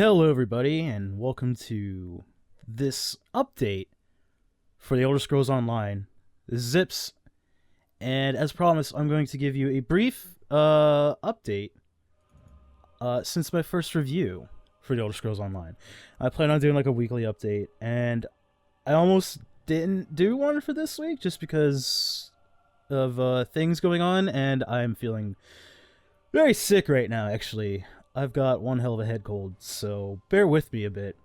Hello everybody and welcome to this update for the Elder Scrolls Online. This is Zips, and as promised I'm going to give you a brief update since my first review for the Elder Scrolls Online. I plan on doing like a weekly update, and I almost didn't do one for this week just because of things going on, and I'm feeling very sick right now actually. I've got one hell of a head cold, so bear with me a bit.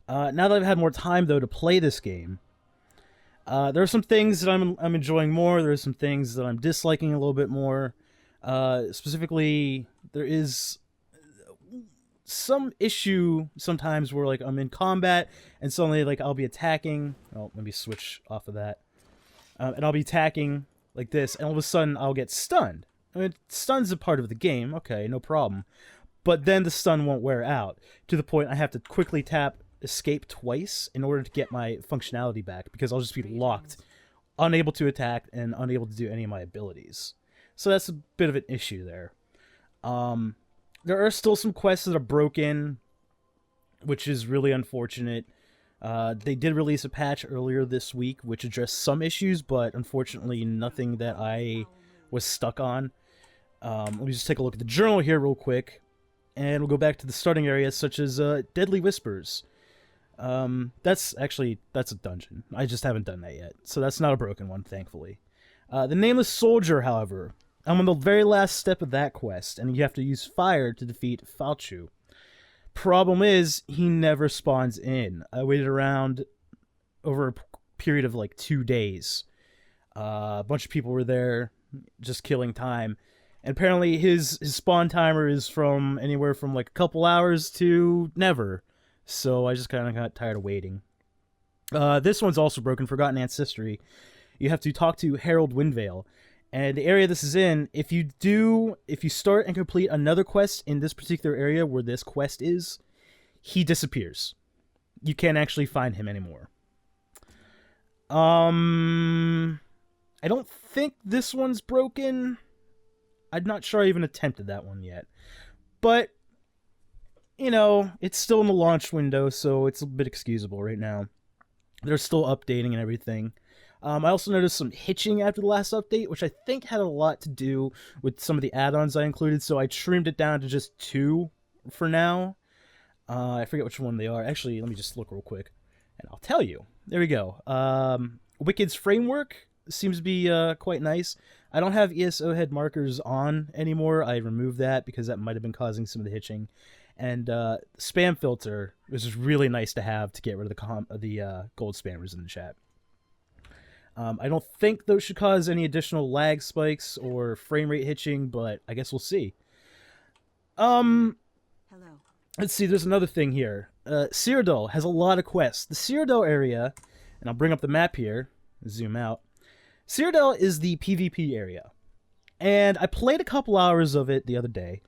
Now that I've had more time, though, to play this game, there are some things that I'm enjoying more. There are some things that I'm disliking a little bit more. Specifically, there is some issue sometimes where like I'm in combat and suddenly like I'll be attacking. Oh, let me switch off of that. And I'll be attacking like this, and all of a sudden I'll get stunned. I mean, stun's a part of the game, okay, no problem. But then the stun won't wear out, to the point I have to quickly tap escape twice in order to get my functionality back, because I'll just be locked, unable to attack, and unable to do any of my abilities. So that's a bit of an issue there. There are still some quests that are broken, which is really unfortunate. They did release a patch earlier this week, which addressed some issues, but unfortunately nothing that I was stuck on. Let me just take a look at the journal here real quick, and we'll go back to the starting areas such as Deadly Whispers. That's a dungeon. I just haven't done that yet, so that's not a broken one, thankfully. The Nameless Soldier, however, I'm on the very last step of that quest, and you have to use fire to defeat Falchu. Problem is, he never spawns in. I waited around over a period of like 2 days. A bunch of people were there, just killing time. And apparently his spawn timer is from anywhere from like a couple hours to never. So I just kind of got tired of waiting. This one's also broken, Forgotten Ancestry. You have to talk to Harold Windvale. And the area this is in, if you start and complete another quest in this particular area where this quest is, he disappears. You can't actually find him anymore. I don't think this one's broken. I'm not sure I even attempted that one yet. But, you know, it's still in the launch window, so it's a bit excusable right now. They're still updating and everything. I also noticed some hitching after the last update, which I think had a lot to do with some of the add-ons I included, so I trimmed it down to just 2 for now. I forget which one they are. Actually, let me just look real quick, and I'll tell you. There we go. Wicked's Framework seems to be quite nice. I don't have ESO head markers on anymore. I removed that because that might have been causing some of the hitching. And spam filter, which is really nice to have to get rid of the gold spammers in the chat. I don't think those should cause any additional lag spikes or frame rate hitching, but I guess we'll see. Hello. Let's see, there's another thing here. Cyrodiil has a lot of quests. The Cyrodiil area, and I'll bring up the map here, zoom out. Cyrodiil is the PvP area, and I played a couple hours of it the other day.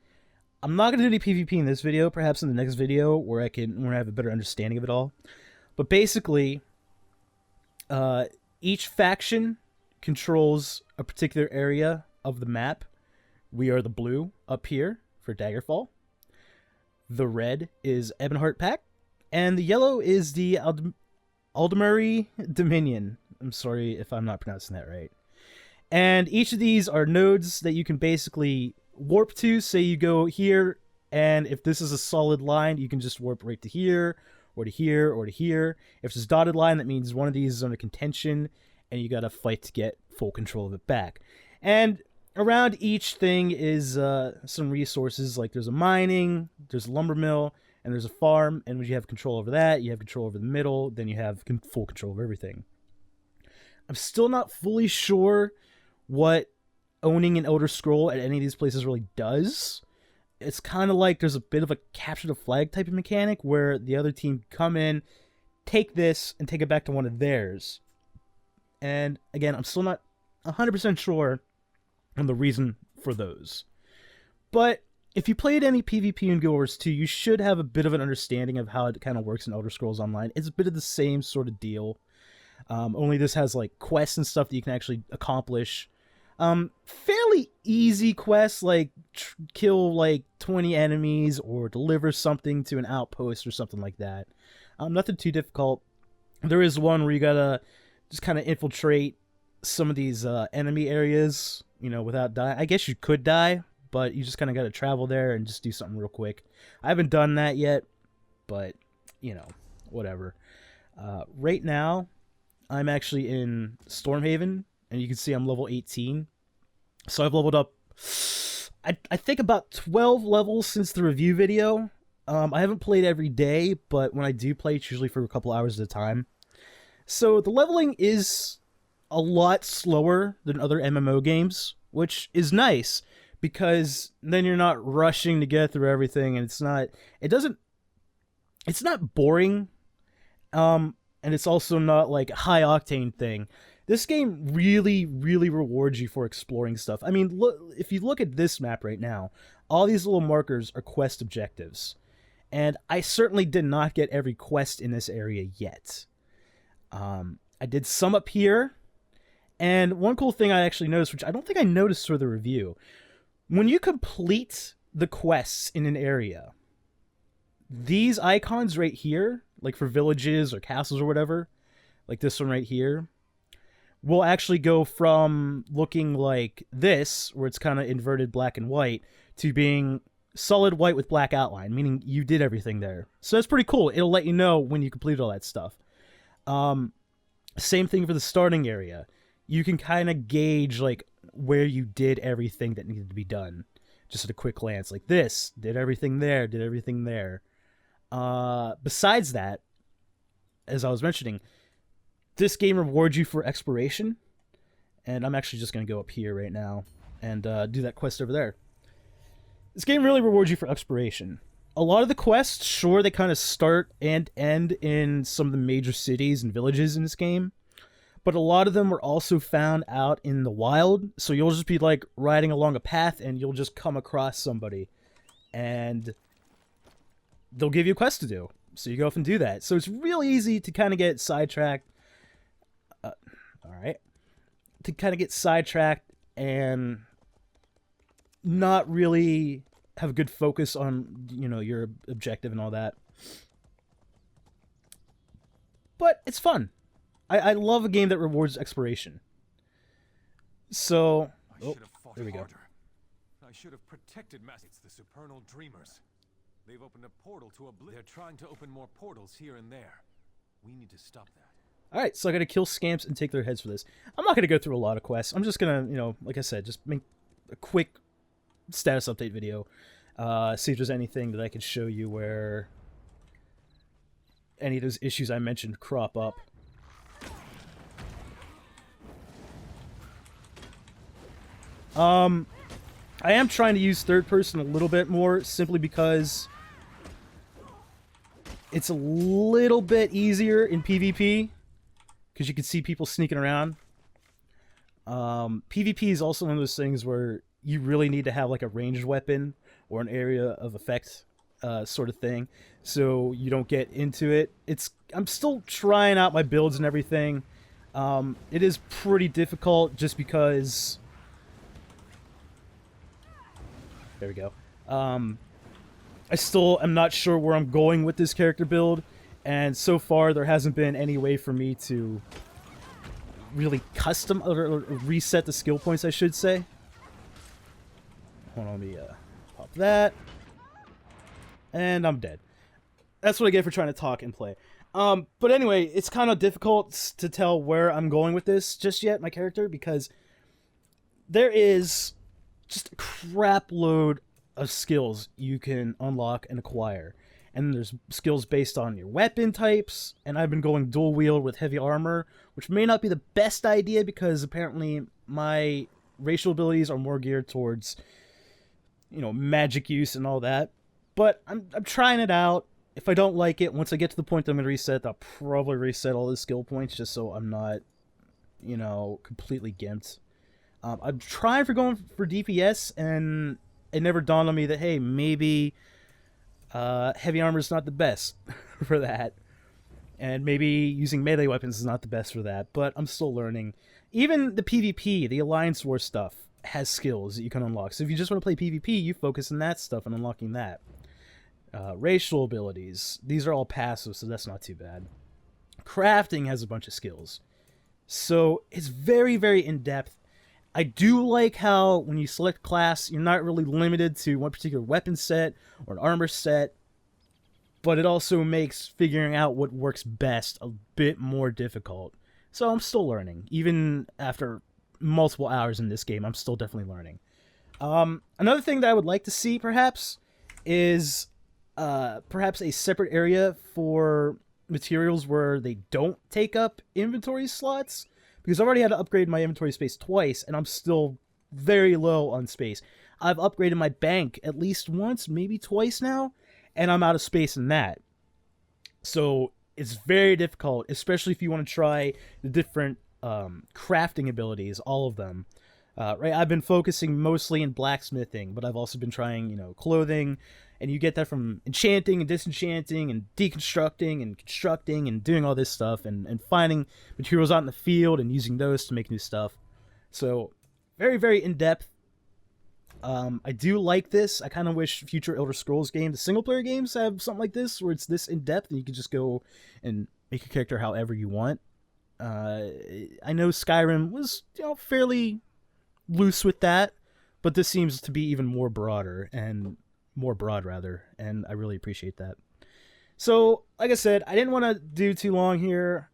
I'm not going to do any PvP in this video, perhaps in the next video where I have a better understanding of it all. But basically, each faction controls a particular area of the map. We are the blue up here for Daggerfall. The red is Ebonheart Pack, and the yellow is the Aldemary Dominion. I'm sorry if I'm not pronouncing that right. And each of these are nodes that you can basically warp to. Say you go here, and if this is a solid line, you can just warp right to here, or to here, or to here. If it's a dotted line, that means one of these is under contention, and you gotta fight to get full control of it back. And around each thing is some resources, like there's a mining, there's a lumber mill, and there's a farm, and when you have control over that, you have control over the middle, then you have full control over everything. I'm still not fully sure what owning an Elder Scroll at any of these places really does. It's kind of like there's a bit of a capture the flag type of mechanic where the other team come in, take this, and take it back to one of theirs. And again, I'm still not 100% sure on the reason for those. But if you played any PvP in Guild Wars 2, you should have a bit of an understanding of how it kind of works in Elder Scrolls Online. It's a bit of the same sort of deal. Only this has like quests and stuff that you can actually accomplish. Fairly easy quests, like kill like 20 enemies or deliver something to an outpost or something like that. Nothing too difficult. There is one where you gotta just kind of infiltrate some of these enemy areas, you know, without dying. I guess you could die, but you just kind of gotta travel there and just do something real quick. I haven't done that yet, but, you know, whatever. Right now, I'm actually in Stormhaven, and you can see I'm level 18. So I've leveled up, I think, about 12 levels since the review video. I haven't played every day, but when I do play, it's usually for a couple hours at a time. So the leveling is a lot slower than other MMO games, which is nice, because then you're not rushing to get through everything, and it's not boring, and it's also not like a high octane thing. This game really, really rewards you for exploring stuff. I mean, look, if you look at this map right now, all these little markers are quest objectives. And I certainly did not get every quest in this area yet. I did some up here. And one cool thing I actually noticed, which I don't think I noticed for the review, when you complete the quests in an area, these icons right here, like for villages or castles or whatever, like this one right here, will actually go from looking like this, where it's kind of inverted black and white, to being solid white with black outline, meaning you did everything there. So that's pretty cool. It'll let you know when you completed all that stuff. Same thing for the starting area. You can kind of gauge like where you did everything that needed to be done, just at a quick glance. Like this, did everything there, did everything there. Besides that, as I was mentioning, this game rewards you for exploration, and I'm actually just going to go up here right now and do that quest over there. This game really rewards you for exploration. A lot of the quests, sure, they kind of start and end in some of the major cities and villages in this game, but a lot of them are also found out in the wild, so you'll just be like riding along a path and you'll just come across somebody, and they'll give you a quest to do, so you go off and do that. So it's really easy to kind of get sidetracked. Alright. To kind of get sidetracked and not really have a good focus on, you know, your objective and all that. But it's fun. I love a game that rewards exploration. So, there we go. I should have protected It's the supernal dreamers. They've opened a portal to oblivion. They're trying to open more portals here and there. We need to stop that. Alright, so I gotta kill scamps and take their heads for this. I'm not gonna go through a lot of quests. I'm just gonna, you know, like I said, just make a quick status update video. See if there's anything that I can show you where any of those issues I mentioned crop up. I am trying to use third person a little bit more, simply because it's a little bit easier in PvP, because you can see people sneaking around. PvP is also one of those things where you really need to have like a ranged weapon or an area of effect sort of thing, so you don't get into it. I'm still trying out my builds and everything. It is pretty difficult just because... There we go. I still am not sure where I'm going with this character build, and so far there hasn't been any way for me to really custom or reset the skill points, I should say. Hold on, let me pop that. And I'm dead. That's what I get for trying to talk and play. But anyway, it's kind of difficult to tell where I'm going with this just yet, my character, because there is just a crap load of skills you can unlock and acquire. And there's skills based on your weapon types, and I've been going dual wield with heavy armor, which may not be the best idea because apparently my racial abilities are more geared towards, you know, magic use and all that. But I'm trying it out. If I don't like it, once I get to the point that I'm going to reset, I'll probably reset all the skill points just so I'm not, you know, completely gimped. I'm trying for going for DPS, and it never dawned on me that, hey, maybe heavy armor is not the best for that. And maybe using melee weapons is not the best for that, but I'm still learning. Even the PvP, the Alliance War stuff, has skills that you can unlock. So if you just want to play PvP, you focus on that stuff and unlocking that. Racial abilities, these are all passive, so that's not too bad. Crafting has a bunch of skills. So it's very, very in-depth. I do like how when you select class, you're not really limited to one particular weapon set or an armor set, but it also makes figuring out what works best a bit more difficult. So I'm still learning. Even after multiple hours in this game, I'm still definitely learning. Another thing that I would like to see, perhaps, is perhaps a separate area for materials where they don't take up inventory slots, because I've already had to upgrade my inventory space twice, and I'm still very low on space. I've upgraded my bank at least once, maybe twice now, and I'm out of space in that. So it's very difficult, especially if you want to try the different crafting abilities, all of them. Right, I've been focusing mostly in blacksmithing, but I've also been trying, clothing, and you get that from enchanting and disenchanting and deconstructing and constructing and doing all this stuff and finding materials out in the field and using those to make new stuff. So very, very in-depth. I do like this. I kind of wish future Elder Scrolls games, the single-player games, have something like this, where it's this in-depth and you can just go and make your character however you want. I know Skyrim was, fairly loose with that, but this seems to be even more broad, and I really appreciate that. So, like I said, I didn't want to do too long here.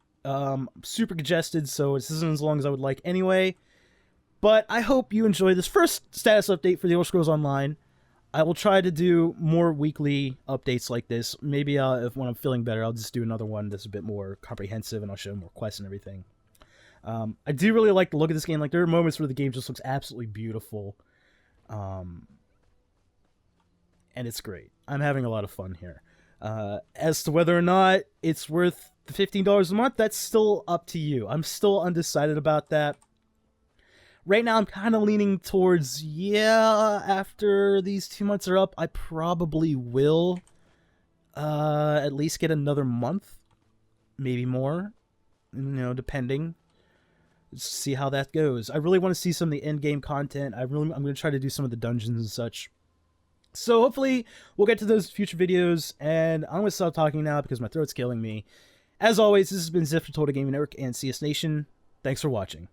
Super congested, so this isn't as long as I would like anyway. But I hope you enjoyed this first status update for the Elder Scrolls Online. I will try to do more weekly updates like this. Maybe if when I'm feeling better, I'll just do another one that's a bit more comprehensive, and I'll show more quests and everything. I do really like the look of this game. Like, there are moments where the game just looks absolutely beautiful. And it's great. I'm having a lot of fun here. As to whether or not it's worth the $15 a month, that's still up to you. I'm still undecided about that. Right now, I'm kind of leaning towards, after these 2 months are up, I probably will at least get another month. Maybe more. Depending. See how that goes. I really want to see some of the end-game content. I'm going to try to do some of the dungeons and such. So hopefully we'll get to those future videos, and I'm going to stop talking now because my throat's killing me. As always, this has been Zip for Total Gaming Network and CS Nation. Thanks for watching.